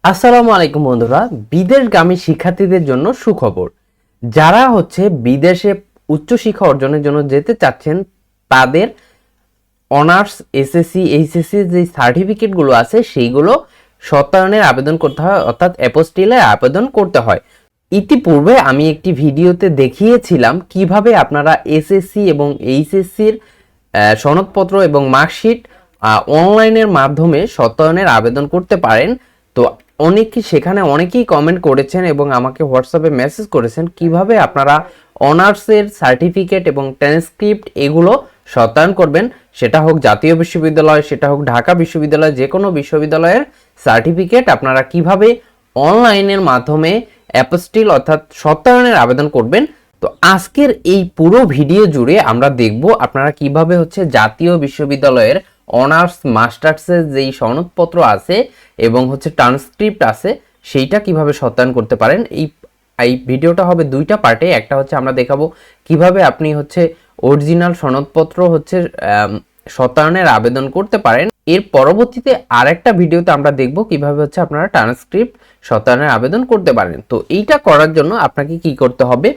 আসসালামু আলাইকুম বন্ধুরা, বিদেশগামী শিক্ষার্থীদের জন্য সুখবর। যারা বিদেশে উচ্চশিক্ষা অর্জনের জন্য যেতে চাচ্ছেন, তাদের অনার্স, এসএসসি, এইচএসসি যে সার্টিফিকেটগুলো আছে সেইগুলো সত্যায়নের আবেদন করতে হয়, অর্থাৎ অ্যাপোস্টিলে আবেদন করতে হয়। ইতিপূর্বে আমি একটি ভিডিওতে দেখিয়েছিলাম কিভাবে আপনারা এসএসসি এবং এইচএসসির সনদপত্র এবং মার্কশিট অনলাইনের মাধ্যমে সত্যায়নের আবেদন করতে পারেন। তো সেখানে অনেকেই কমেন্ট করেছেন এবং আমাকে হোয়াটসঅ্যাপে মেসেজ করেছেন কিভাবে আপনারা অনার্সের সার্টিফিকেট এবং ট্রান্সক্রিপ্ট এগুলো সত্যায়ন করবেন। সেটা হোক জাতীয় বিশ্ববিদ্যালয়, সেটা হোক ঢাকা বিশ্ববিদ্যালয়, যে কোনো বিশ্ববিদ্যালয়ের সার্টিফিকেট আপনারা কিভাবে অনলাইনের মাধ্যমে অ্যাপোস্টিল অর্থাৎ সত্যায়নের আবেদন করবেন। তো আজকের এই পুরো ভিডিও জুড়ে আমরা দেখব আপনারা কিভাবে জাতীয় বিশ্ববিদ্যালয়ের অনার্স মাস্টার্সের যেই সনদপত্র আছে এবং ট্রান্সক্রিপ্ট আছে সেইটা কিভাবে সত্যায়ন করতে পারেন। এই ভিডিওটা হবে দুইটা পার্টে। একটা আমরা দেখাবো কিভাবে আপনি অরিজিনাল সনদপত্র সত্যায়নের আবেদন করতে পারেন। এর পরবর্তীতে আরেকটা ভিডিওতে আমরা দেখব কিভাবে আপনারা ট্রান্সক্রিপ্ট সত্যায়নের আবেদন করতে পারেন। তো এইটা করার জন্য আপনাকে কি করতে হবে,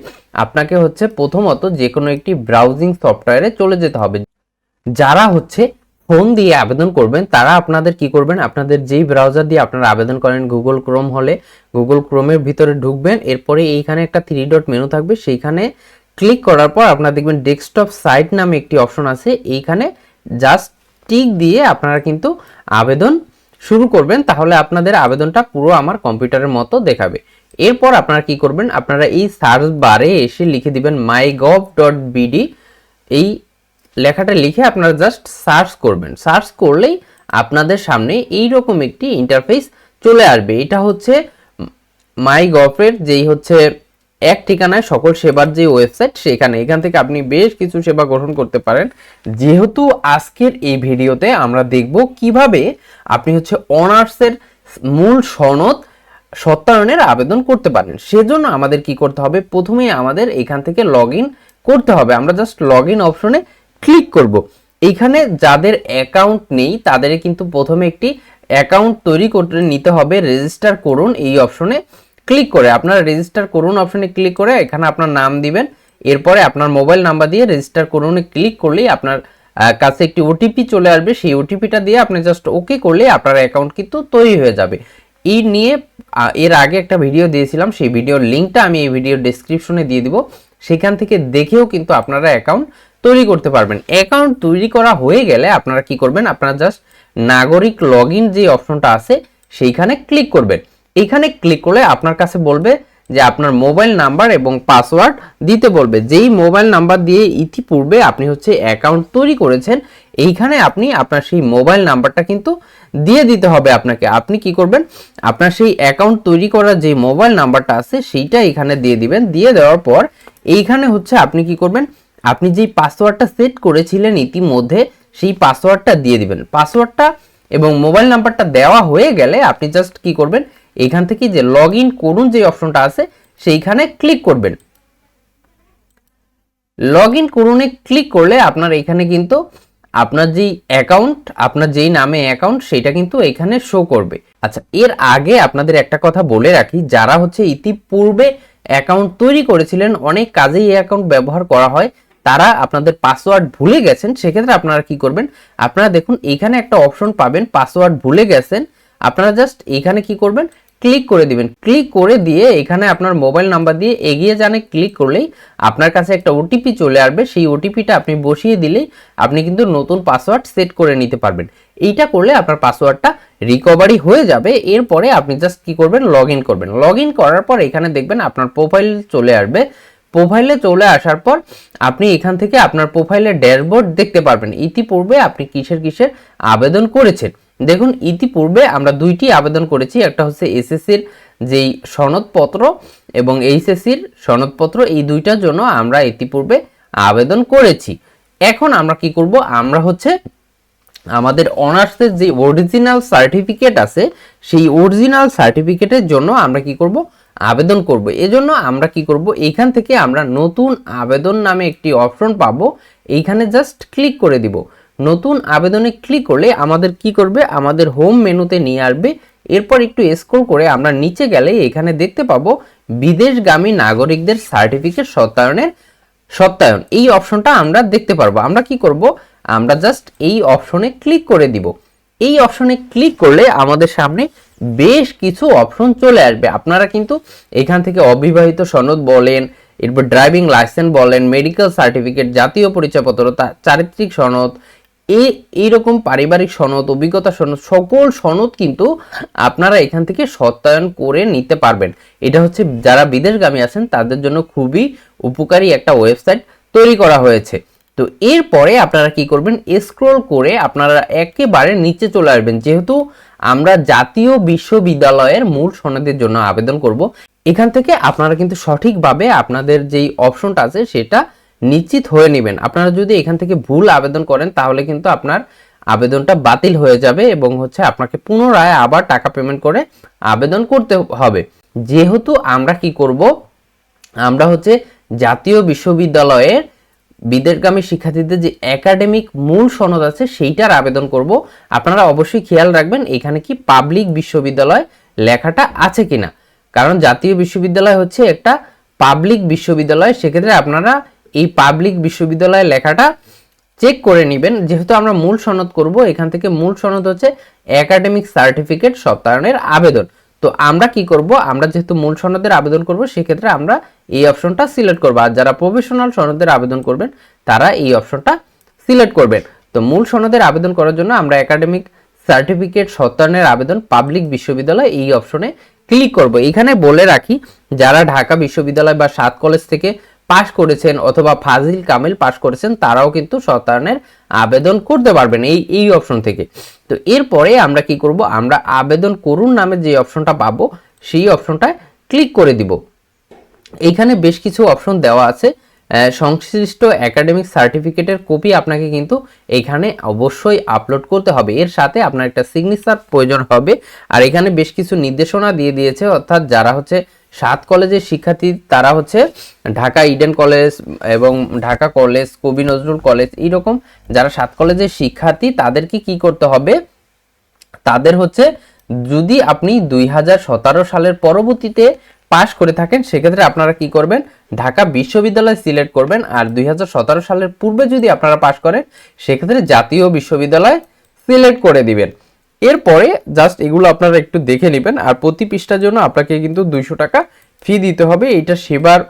আপনাকে প্রথমত যে কোনো একটি ব্রাউজিং সফটওয়্যারে চলে যেতে হবে। যারা ফোন দিয়ে আবেদন করবেন তারা আপনাদের কি করবেন, আপনাদের যেই ব্রাউজার দিয়ে আপনারা আবেদন করেন, গুগল ক্রোম হলে গুগল ক্রোমের ভিতরে ঢুকবেন। এরপরে এইখানে একটা 3 ডট মেনু থাকবে, সেইখানে ক্লিক করার পর আপনারা দেখবেন ডেস্কটপ সাইট নামে একটি অপশন আছে। এইখানে জাস্ট টিক দিয়ে আপনারা কিন্তু আবেদন শুরু করবেন, তাহলে আপনাদের আবেদনটা পুরো আমার কম্পিউটারের মতো দেখাবে। এরপর আপনারা কি করবেন, আপনারা এই সার্চ বারে এসে লিখে দিবেন mygov.bd। এই লেখাটা লিখে আপনারা জাস্ট সার্চ করবেন। সার্চ করলেই আপনাদের সামনে এইরকম একটি ইন্টারফেস চলে আসবে। এটা মাইগভের যেই এক ঠিকানায় সকল সেবার যে ওয়েবসাইট, এখান থেকে আপনি বেশ কিছু সেবা গ্রহণ করতে পারেন। যেহেতু আজকের এই ভিডিওতে আমরা দেখব কিভাবে আপনি অনার্সের মূল সনদ সত্যায়নের আবেদন করতে পারেন, সেজন্য আমাদের কি করতে হবে, প্রথমেই আমাদের এখান থেকে লগ ইন করতে হবে। আমরা জাস্ট লগ ইন অপশনে ক্লিক করব। এইখানে যাদের অ্যাকাউন্ট নেই তাদের কিন্তু প্রথমে একটি অ্যাকাউন্ট তৈরি করে নিতে হবে। রেজিস্টার করুন এই অপশনে ক্লিক করে আপনারা রেজিস্টার করুন অপশনে ক্লিক করে এখানে আপনার নাম দিবেন। এরপরে আপনার মোবাইল নাম্বার দিয়ে রেজিস্টার করুন ক্লিক করলেই আপনার কাছে একটি ওটিপি চলে আসবে। সেই ওটিপিটা দিয়ে আপনি জাস্ট ওকে করলে আপনার অ্যাকাউন্ট কিন্তু তৈরি হয়ে যাবে। এই নিয়ে এর আগে একটা ভিডিও দিয়েছিলাম, সেই ভিডিওর লিঙ্কটা আমি এই ভিডিওর ডেসক্রিপশনে দিয়ে দিব, সেখান থেকে দেখেও কিন্তু আপনারা অ্যাকাউন্ট তৈরি করতে পারবেন। অ্যাকাউন্ট তৈরি করা হয়ে গেলে আপনারা কি করবেন, আপনারা জাস্ট নাগরিক লগ ইন যে অপশনটা আছে সেইখানে ক্লিক করবেন। এইখানে ক্লিক করলে আপনার কাছে বলবে যে আপনার মোবাইল নাম্বার এবং পাসওয়ার্ড দিতে বলবে। যেই মোবাইল নাম্বার দিয়ে ইতিপূর্বে আপনি অ্যাকাউন্ট তৈরি করেছেন, এইখানে আপনি আপনার সেই মোবাইল নাম্বারটা কিন্তু দিয়ে দিতে হবে আপনাকে। আপনি কি করবেন, আপনার সেই অ্যাকাউন্ট তৈরি করার যে মোবাইল নাম্বারটা আছে সেইটা এখানে দিয়ে দিবেন। দিয়ে দেওয়ার পর এইখানে আপনি কি করবেন, আপনি যেই পাসওয়ার্ডটা সেট করেছিলেন ইতিমধ্যে সেই পাসওয়ার্ডটা দিয়ে দিবেন। পাসওয়ার্ডটা এবং মোবাইল নাম্বারটা দেওয়া হয়ে গেলে আপনি জাস্ট কি করবেন, এখান থেকে যে লগ ইন করুন যে অপশনটা আছে সেইখানে ক্লিক করবেন। লগ ইন করুনে ক্লিক করলে আপনার এখানে কিন্তু আপনার যেই অ্যাকাউন্ট, আপনার যেই নামে অ্যাকাউন্ট সেটা কিন্তু এখানে শো করবে। আচ্ছা, এর আগে আপনাদের একটা কথা বলে রাখি, যারা ইতিপূর্বে অ্যাকাউন্ট তৈরি করেছিলেন, অনেক কাজেই এই অ্যাকাউন্ট ব্যবহার করা হয়, তারা আপনাদের পাসওয়ার্ড ভুলে গেছেন, সেক্ষেত্রে আপনারা কি করবেন, আপনারা দেখুন এইখানে একটা অপশন পাবেন পাসওয়ার্ড ভুলে গেছেন। আপনারা জাস্ট এইখানে কি করবেন, ক্লিক করে দিবেন। ক্লিক করে দিয়ে এখানে আপনার মোবাইল নাম্বার দিয়ে এগিয়ে জানে ক্লিক করলেই আপনার কাছে একটা ওটিপি চলে আসবে। সেই ওটিপিটা আপনি বসিয়ে দিলেই আপনি কিন্তু নতুন পাসওয়ার্ড সেট করে নিতে পারবেন। এইটা করলে আপনার পাসওয়ার্ডটা রিকভারি হয়ে যাবে। এরপরে আপনি জাস্ট কি করবেন, লগ ইন করবেন। লগ ইন করার পর এখানে দেখবেন আপনার প্রোফাইল চলে আসবে। প্রোফাইলে চলে আসার পর আপনি এখান থেকে আপনার প্রোফাইলের ড্যাশবোর্ড দেখতে পারবেন ইতিপূর্বে আপনি কিসের আবেদন করেছেন। দেখুন ইতিপূর্বে আমরা দুইটি আবেদন করেছি, একটা এসএসসির যেই সনদপত্র এবং এইচএসসির সনদপত্র, এই দুইটার জন্য আমরা ইতিপূর্বে আবেদন করেছি। এখন আমরা কি করব, আমরা আমাদের অনার্সের যে অরিজিনাল সার্টিফিকেট আছে সেই অরিজিনাল সার্টিফিকেটের জন্য আমরা কি করব, আবেদন করব। এজন্য আমরা কি করব, এইখান থেকে আমরা নতুন আবেদন নামে একটি অপশন পাবো, এইখানে জাস্ট ক্লিক করে দিব। নতুন আবেদনে ক্লিক করলে আমাদের কি করবে, আমাদের হোম মেনুতে নিয়ে আসবে। এরপর একটু স্ক্রল করে আমরা নিচে গেলে এখানে দেখতে পাবো বিদেশগামী নাগরিকদের সার্টিফিকেট সত্যায়ন এই অপশনটা আমরা দেখতে পারবো। আমরা কি করব, আমরা জাস্ট এই অপশনে ক্লিক করে দিব। এই অপশনে ক্লিক করলে আমাদের সামনে বেশ কিছু অপশন চলে আসবে। আপনারা কিন্তু এখান থেকে অবিবাহিত সনদ বলেন, এরপর ড্রাইভিং লাইসেন্স বলেন, মেডিকেল সার্টিফিকেট, জাতীয় পরিচয়পত্র, চারিত্রিক সনদ, এইরকম পারিবারিক সনদ, অভিজ্ঞতা সনদ, সকল সনদ কিন্তু আপনারা এখান থেকে সত্যায়ন করে নিতে পারবেন। এটা হচ্ছে যারা বিদেশগামী আছেন তাদের জন্য খুবই উপকারী একটা ওয়েবসাইট তৈরি করা হয়েছে। তো এরপরে আপনারা কি করবেন, স্ক্রল করে আপনারা একেবারে নিচে চলে আসবেন। যেহেতু আমরা জাতীয় বিশ্ববিদ্যালয়ের মূল সনদের জন্য আবেদন করব, এখান থেকে আপনারা কিন্তু সঠিকভাবে আপনাদের যেই অপশনটা আছে সেটা নিশ্চিত হয়ে নেবেন। আপনারা যদি এখান থেকে ভুল আবেদন করেন তাহলে কিন্তু আপনার আবেদনটা বাতিল হয়ে যাবে এবং হচ্ছে আপনাকে পুনরায় আবার টাকা পেমেন্ট করে আবেদন করতে হবে। যেহেতু আমরা কি করব, আমরা হচ্ছে জাতীয় বিশ্ববিদ্যালয়ের বিদেশগামী শিক্ষার্থীদের যে একাডেমিক মূল সনদ আছে সেইটার আবেদন করব। আপনারা অবশ্যই খেয়াল রাখবেন এখানে কি পাবলিক বিশ্ববিদ্যালয় লেখাটা আছে কিনা, কারণ জাতীয় বিশ্ববিদ্যালয় হচ্ছে একটা পাবলিক বিশ্ববিদ্যালয়। সেক্ষেত্রে আপনারা এই পাবলিক বিশ্ববিদ্যালয় লেখাটা চেক করে নেবেন। যেহেতু আমরা মূল সনদ করব, এখান থেকে মূল সনদ হচ্ছে একাডেমিক সার্টিফিকেট সত্যায়নের আবেদন। তো আমরা কি করব, আমরা যেহেতু মূল সনদের আবেদন করব সেক্ষেত্রে আমরা এই অপশনটা সিলেক্ট করব। আর যারা প্রফেশনাল সনদের আবেদন করবেন তারা এই অপশনটা সিলেক্ট করবেন। তো মূল সনদের আবেদন করার জন্য আমরা একাডেমিক সার্টিফিকেট সত্যায়নের আবেদন পাবলিক বিশ্ববিদ্যালয় এই অপশনে ক্লিক করব। এখানে বলে রাখি, যারা ঢাকা বিশ্ববিদ্যালয় বা 7 কলেজ থেকে পাশ করেছেন অথবা ফাজিল কামিল পাশ করেছেন তারাও কিন্তু সত্যায়নের আবেদন করতে পারবেন এই অপশন থেকে। তো এরপরে আমরা কি করব, আমরা আবেদন করুন নামে যে অপশনটা পাবো সেই অপশনটায় ক্লিক করে দিব। এইখানে বেশ কিছু অপশন দেওয়া আছে। সংশ্লিষ্ট একাডেমিক সার্টিফিকেটের কপি আপনাকে কিন্তু এখানে অবশ্যই আপলোড করতে হবে। এর সাথে আপনার একটা সিগনেচার প্রয়োজন হবে। আর এখানে বেশ কিছু নির্দেশনা দিয়ে দিয়েছে, অর্থাৎ যারা হচ্ছে 7 কলেজের শিক্ষার্থী তারা হচ্ছে ঢাকা ইডেন কলেজ এবং ঢাকা কলেজ, কবি নজরুল কলেজ, এইরকম যারা 7 কলেজের শিক্ষার্থী তাদেরকে কি করতে হবে, তাদের হচ্ছে যদি আপনি 2017 সালের পরবর্তীতে পাশ করে থাকেন সেক্ষেত্রে আপনারা কি করবেন, ঢাকা বিশ্ববিদ্যালয় সিলেক্ট করবেন। আর 2017 সালের পূর্বে যদি আপনারা পাশ করেন সেক্ষেত্রে জাতীয় বিশ্ববিদ্যালয় সিলেক্ট করে দিবেন। এরপরে জাস্ট এগুলো আপনারা একটু দেখে নেবেন। আর প্রতি পৃষ্ঠার জন্য আপনাকে কিন্তু 200 টাকা ফি দিতে হবে। এটা সেবার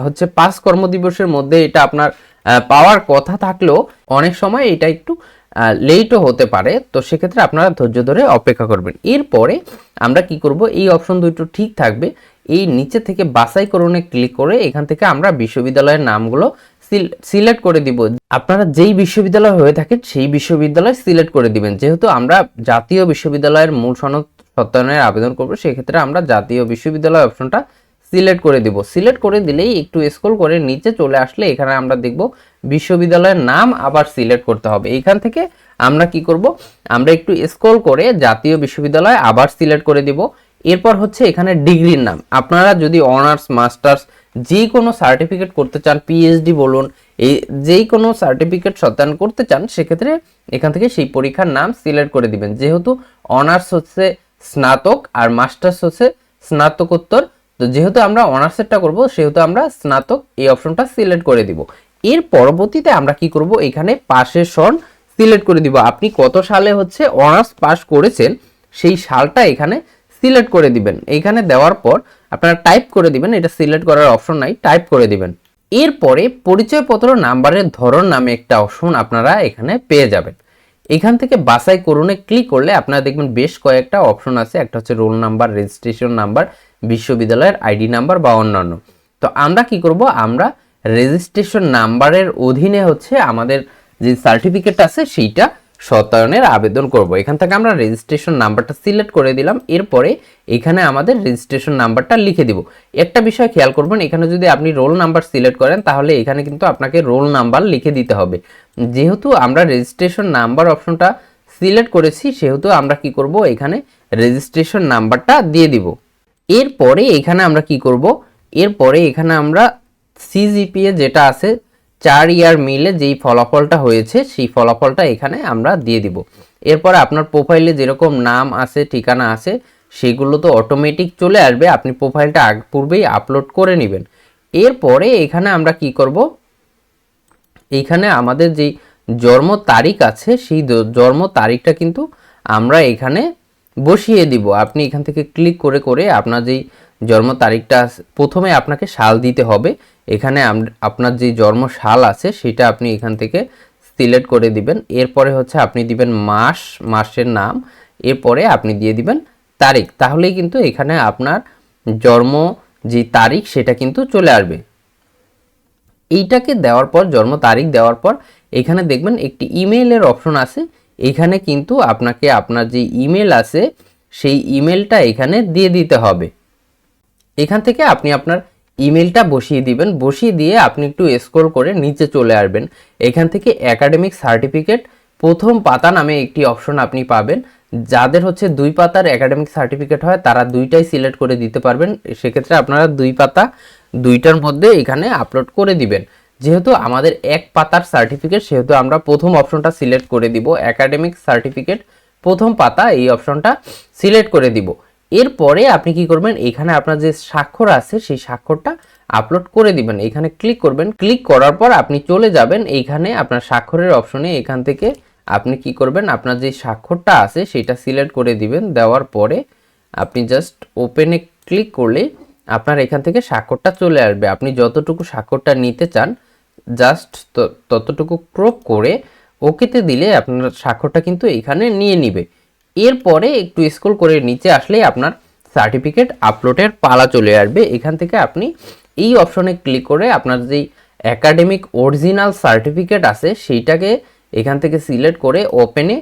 হচ্ছে 5 কর্মদিবসের মধ্যে এটা আপনার পাওয়ার কথা থাকলেও অনেক সময় এটা একটু লেটও হতে পারে। তো সেক্ষেত্রে আপনারা ধৈর্য ধরে অপেক্ষা করবেন। এরপরে আমরা কি করব, এই অপশন দুটো ঠিক থাকবে, এই নিচে থেকে বাছাইকরণে ক্লিক করে এখান থেকে আমরা বিশ্ববিদ্যালয়ের নামগুলো সিলেক্ট করে দিব। আপনারা যেই বিশ্ববিদ্যালয় হয়ে থাকেন সেই বিশ্ববিদ্যালয় সিলেক্ট করে দিবেন। যেহেতু আমরা জাতীয় বিশ্ববিদ্যালয়ের মূল সনদ সত্যায়নের আবেদন করব সেক্ষেত্রে আমরা জাতীয় বিশ্ববিদ্যালয় অপশনটা সিলেক্ট করে দিব। সিলেক্ট করে দিলেই একটু স্ক্রল করে নিচে চলে আসলে এখানে আমরা দেখব বিশ্ববিদ্যালয়ের নাম আবার সিলেক্ট করতে হবে। এইখান থেকে আমরা কি করব, আমরা একটু স্ক্রল করে জাতীয় বিশ্ববিদ্যালয় আবার সিলেক্ট করে দিব। এরপর হচ্ছে এখানে ডিগ্রির নাম, আপনারা যদি অনার্স মাস্টার্স যে কোনো সার্টিফিকেট করতে চান, পিএইচডি বলুন, এই যেই কোনো সার্টিফিকেট সত্যায়ন করতে চান সেক্ষেত্রে এখান থেকে সেই পরীক্ষার নাম সিলেক্ট করে দিবেন। যেহেতু অনার্স হচ্ছে স্নাতক আর মাস্টার্স হচ্ছে স্নাতকোত্তর, তো যেহেতু আমরা অনার্সেরটা করব সেহেতু আমরা স্নাতক এই অপশনটা সিলেক্ট করে দিব। এর পরবর্তীতে আমরা কি করব, এখানে পাশের সন সিলেক্ট করে দিব। আপনি কত সালে হচ্ছে অনার্স পাস করেছেন সেই সালটা এখানে সিলেক্ট করে দিবেন। এইখানে দেওয়ার পর আপনারা টাইপ করে দিবেন, এটা সিলেক্ট করার অপশন নাই, টাইপ করে দিবেন। এরপরে পরিচয়পত্র নাম্বারের ধরন নামে একটা অপশন আপনারা এখানে পেয়ে যাবেন। এখান থেকে বাছাই করুনে ক্লিক করলে আপনারা দেখবেন বেশ কয়েকটা অপশন আছে। একটা হচ্ছে রোল নাম্বার, রেজিস্ট্রেশন নাম্বার, বিশ্ববিদ্যালয়ের আইডি নাম্বার বা অন্যান্য। তো আমরা কি করব, আমরা রেজিস্ট্রেশন নাম্বারের অধীনে হচ্ছে আমাদের যে সার্টিফিকেট আছে সেইটা সত্যায়নের আবেদন করব। এখান থেকে আমরা রেজিস্ট্রেশন নাম্বারটা সিলেক্ট করে দিলাম। এরপরে এখানে আমাদের রেজিস্ট্রেশন নাম্বারটা লিখে দিব। একটা বিষয় খেয়াল করবেন, এখানে যদি আপনি রোল নাম্বার সিলেক্ট করেন তাহলে এখানে কিন্তু আপনাকে রোল নাম্বার লিখে দিতে হবে। যেহেতু আমরা রেজিস্ট্রেশন নাম্বার অপশনটা সিলেক্ট করেছি সেহেতু আমরা কি করব, এখানে রেজিস্ট্রেশন নাম্বারটা দিয়ে দিব। এরপরে এখানে আমরা কি করব, এরপরে এখানে আমরা সিজিপিএ যেটা আছে 4 ইয়ার মিলে যেই ফলাফলটা হয়েছে সেই ফলাফলটা এখানে আমরা দিয়ে দিব। এরপরে আপনার প্রোফাইলে যেরকম নাম আছে, ঠিকানা আছে, সেগুলো তো অটোমেটিক চলে আসবে, আপনি প্রোফাইলটা পূর্বেই আপলোড করে নেবেন। এরপরে এখানে আমরা কি করব, এইখানে আমাদের যেই জন্ম তারিখ আছে সেই জন্ম তারিখটা কিন্তু আমরা এখানে বসিয়ে দিব। আপনি এখান থেকে ক্লিক করে করে আপনার যেই জন্ম তারিখটা প্রথমে আপনাকে সাল দিতে হবে। এখানে আপনার যে জন্ম সাল আছে সেটা আপনি এখান থেকে সিলেক্ট করে দিবেন। এরপরে হচ্ছে আপনি দিবেন মাসের নাম, এরপরে আপনি দিয়ে দিবেন তারিখ। তাহলেই কিন্তু এখানে আপনার জন্ম যে তারিখ সেটা কিন্তু চলে আসবে। এইটাকে দেওয়ার পর, জন্ম তারিখ দেওয়ার পর এখানে দেখবেন একটি ইমেইলের অপশন আছে। এখানে কিন্তু আপনাকে আপনার যে ইমেল আছে সেই ইমেলটা এখানে দিয়ে দিতে হবে। এখান থেকে আপনি আপনার ইমেলটা বসিয়ে দিবেন। বসিয়ে দিয়ে আপনি একটু স্ক্রল করে নিচে চলে আসবেন। এখান থেকে একাডেমিক সার্টিফিকেট প্রথম পাতা নামে একটি অপশন আপনি পাবেন। যাদের হচ্ছে 2 পাতার একাডেমিক সার্টিফিকেট হয় তারা 2টাই সিলেক্ট করে দিতে পারবেন। সেক্ষেত্রে আপনারা 2 পাতা 2টার মধ্যে এখানে আপলোড করে দিবেন। যেহেতু আমাদের 1 পাতার সার্টিফিকেট সেহেতু আমরা প্রথম অপশনটা সিলেক্ট করে দিব, একাডেমিক সার্টিফিকেট প্রথম পাতা, এই অপশনটা সিলেক্ট করে দিব। এরপরে আপনি কি করবেন, এখানে আপনার যে স্বাক্ষর আছে সেই স্বাক্ষরটা আপলোড করে দিবেন। এখানে ক্লিক করবেন। ক্লিক করার পর আপনি চলে যাবেন এইখানে আপনার স্বাক্ষরের অপশনে। এখান থেকে আপনি কি করবেন, আপনার যে স্বাক্ষরটা আছে সেটা সিলেক্ট করে দিবেন। দেওয়ার পরে আপনি জাস্ট ওপেনে ক্লিক করলে আপনার এখান থেকে স্বাক্ষরটা চলে আসবে। আপনি যতটুকু স্বাক্ষরটা নিতে চান জাস্ট ততটুকু ক্রপ করে ওকেতে দিলে আপনার স্বাক্ষরটা কিন্তু এখানে নিয়ে নিবে। এরপরে একটু স্ক্রল করে নিচে আসলেই আপনার সার্টিফিকেট আপলোডের পালা চলে আসবে। এখান থেকে আপনি এই অপশনে ক্লিক করে আপনার যেই একাডেমিক অরিজিনাল সার্টিফিকেট আছে সেইটাকে এখান থেকে সিলেক্ট করে ওপেনে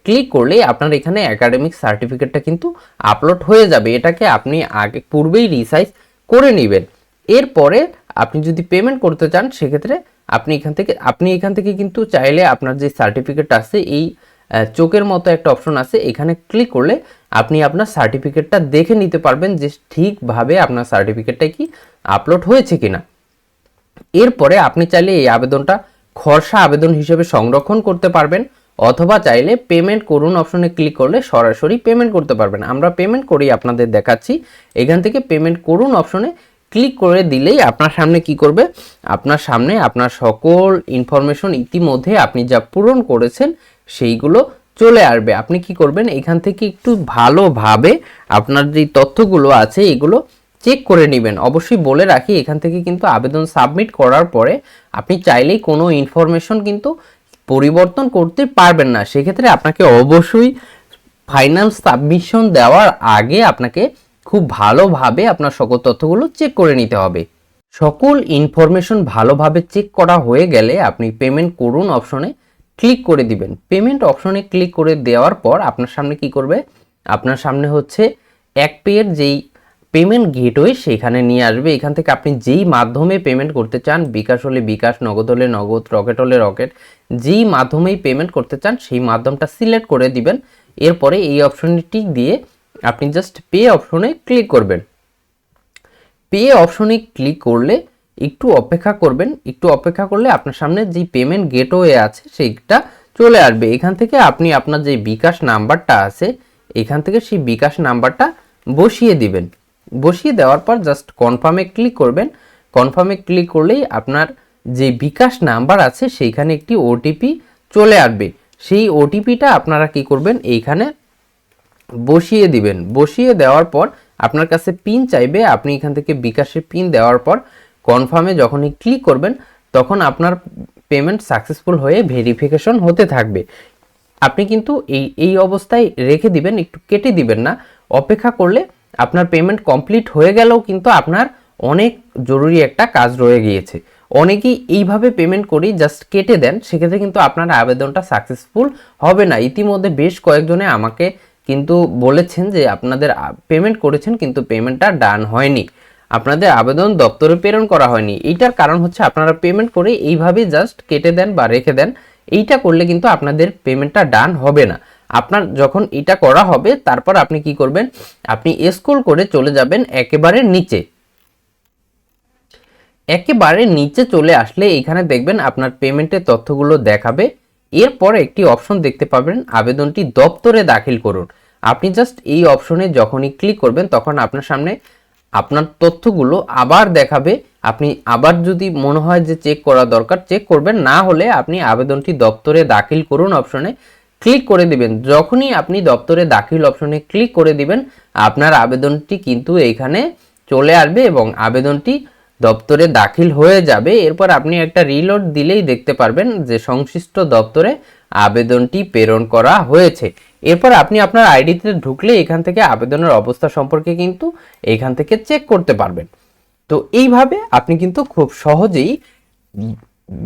ক্লিক করলে আপনার এখানে একাডেমিক সার্টিফিকেটটা কিন্তু আপলোড হয়ে যাবে। এটাকে আপনি পূর্বেই রিসাইজ করে নেবেন। এরপরে আপনি যদি পেমেন্ট করতে চান সেক্ষেত্রে আপনি এখান থেকে কিন্তু চাইলে আপনার যে সার্টিফিকেট আছে এই চোখের মতো একটা অপশন আছে, এখানে ক্লিক করলে আপনি আপনার সার্টিফিকেটটা দেখে নিতে পারবেন যে ঠিকভাবে আপনার সার্টিফিকেটটা কি আপলোড হয়েছে কিনা। এরপরে আপনি চাইলে এই আবেদনটা খসড়া আবেদন হিসেবে সংরক্ষণ করতে পারবেন, অথবা চাইলে পেমেন্ট করুন অপশনে ক্লিক করলে সরাসরি পেমেন্ট করতে পারবেন। আমরা পেমেন্ট করেই আপনাদের দেখাচ্ছি। এখান থেকে পেমেন্ট করুন অপশনে ক্লিক করে দিলেই আপনার সামনে কি করবে, আপনার সামনে আপনার সকল ইনফরমেশন ইতিমধ্যে আপনি যা পূরণ করেছেন সেইগুলো চলে আসবে। আপনি কি করবেন, এখান থেকে একটু ভালোভাবে আপনার যে তথ্যগুলো আছে এগুলো চেক করে নেবেন। অবশ্যই বলে রাখি, এখান থেকে কিন্তু আবেদন সাবমিট করার পরে আপনি চাইলেই কোনো ইনফরমেশন কিন্তু পরিবর্তন করতে পারবেন না। সেক্ষেত্রে আপনাকে অবশ্যই ফাইনাল সাবমিশন দেওয়ার আগে আপনাকে খুব ভালোভাবে আপনার সকল তথ্যগুলো চেক করে নিতে হবে। সকল ইনফরমেশন ভালোভাবে চেক করা হয়ে গেলে আপনি পেমেন্ট করুন অপশনে ক্লিক করে দিবেন। পেমেন্ট অপশনে ক্লিক করে দেওয়ার পর আপনার সামনে কি করবে, আপনার সামনে হচ্ছে এক পেয়ের যেই পেমেন্ট গেটওয়ে সেখানে নিয়ে আসবে। এখান থেকে আপনি যেই মাধ্যমে পেমেন্ট করতে চান, বিকাশ হলে বিকাশ, নগদ হলে নগদ, রকেট হলে রকেট, যেই মাধ্যমেই পেমেন্ট করতে চান সেই মাধ্যমটা সিলেক্ট করে দিবেন। এরপরে এই অপশনটি দিয়ে আপনি জাস্ট পে অপশনে ক্লিক করবেন। পে অপশনে ক্লিক করলে একটু অপেক্ষা করবেন। একটু অপেক্ষা করলে আপনার সামনে যে পেমেন্ট গেটওয়ে আছে সেইটা চলে আসবে। এখান থেকে আপনি আপনার যে বিকাশ নাম্বারটা আছে এখান থেকে সেই বিকাশ নাম্বারটা বসিয়ে দিবেন। বসিয়ে দেওয়ার পর জাস্ট কনফার্মে ক্লিক করবেন। কনফার্মে ক্লিক করলেই আপনার যে বিকাশ নাম্বার আছে সেইখানে একটি ওটিপি চলে আসবে। সেই ওটিপিটা আপনারা কি করবেন, এইখানে বসিয়ে দিবেন। বসিয়ে দেওয়ার পর আপনার কাছে পিন চাইবে। আপনি এখান থেকে বিকাশের পিন দেওয়ার পর কনফার্মে যখনই ক্লিক করবেন তখন আপনার পেমেন্ট সাকসেসফুল হয়ে ভেরিফিকেশন হতে থাকবে। আপনি কিন্তু এই অবস্থায় রেখে দিবেন, একটু কেটে দিবেন না। অপেক্ষা করলে আপনার পেমেন্ট কমপ্লিট হয়ে গেলেও কিন্তু আপনার অনেক জরুরি একটা কাজ রয়ে গিয়েছে। অনেকেই এইভাবে পেমেন্ট করেই জাস্ট কেটে দেন, সেক্ষেত্রে কিন্তু আপনার আবেদনটা সাকসেসফুল হবে না। ইতিমধ্যে বেশ কয়েকজনে আমাকে কিন্তু বলেছেন যে আপনাদের পেমেন্ট করেছেন কিন্তু পেমেন্টটা ডান হয়নি, আপনাদের আবেদন দপ্তরে প্রেরণ করা হয়নি। এইটার কারণ হচ্ছে আপনারা পেমেন্ট করে এইভাবে জাস্ট কেটে দেন বা রেখে দেন। এইটা করলে কিন্তু আপনাদের পেমেন্টটা ডান হবে না। আপনার যখন এটা করা হবে তারপর আপনি কি করবেন, আপনি স্ক্রল করে চলে যাবেন একেবারে নিচে। একেবারে নিচে চলে আসলে এখানে দেখবেন আপনার পেমেন্টের তথ্যগুলো দেখাবে। এরপর একটি অপশন দেখতে পাবেন আবেদনটি দপ্তরে দাখিল করুন। আপনি জাস্ট এই অপশনে যখনই ক্লিক করবেন তখন আপনার সামনে আপনার তথ্যগুলো আবার দেখাবে। আপনি আবার যদি মনে হয় যে চেক করা দরকার চেক করবেন, না হলে আপনি আবেদনটি দপ্তরে দাখিল করুন অপশনে ক্লিক করে দিবেন। যখনই আপনি দপ্তরে দাখিল অপশনে ক্লিক করে দিবেন আপনার আবেদনটি কিন্তু এইখানে চলে আসবে এবং আবেদনটি দপ্তরে দাখিল হয়ে যাবে। এরপর আপনি একটা রিলোড দিলেই দেখতে পারবেন যে সংশ্লিষ্ট দপ্তরে আবেদনটি প্রেরণ করা হয়েছে। এরপর আপনি আপনার আইডিতে ঢুকলে এখান থেকে আবেদনের অবস্থা সম্পর্কে কিন্তু এখান থেকে চেক করতে পারবেন। তো এইভাবে আপনি কিন্তু খুব সহজেই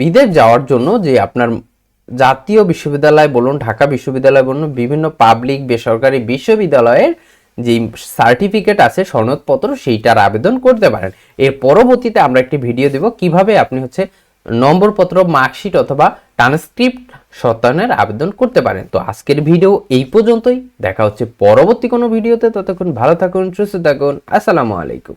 বিদেশ যাওয়ার জন্য যে আপনার জাতীয় বিশ্ববিদ্যালয় বলুন, ঢাকা বিশ্ববিদ্যালয় বলুন, বিভিন্ন পাবলিক বেসরকারি বিশ্ববিদ্যালয়ের যে সার্টিফিকেট আছে সনদপত্র সেইটার আবেদন করতে পারেন। এর পরবর্তীতে আমরা একটি ভিডিও দেব কিভাবে আপনি হচ্ছে নম্বরপত্র, মার্কশিট অথবা ট্রান্সক্রিপ্ট সত্যায়নের আবেদন করতে পারেন। তো আজকের ভিডিও এই পর্যন্তই, দেখা হচ্ছে পরবর্তী কোনো ভিডিওতে। ততক্ষণ ভালো থাকুন, সুস্থ থাকুন, আসসালামু আলাইকুম।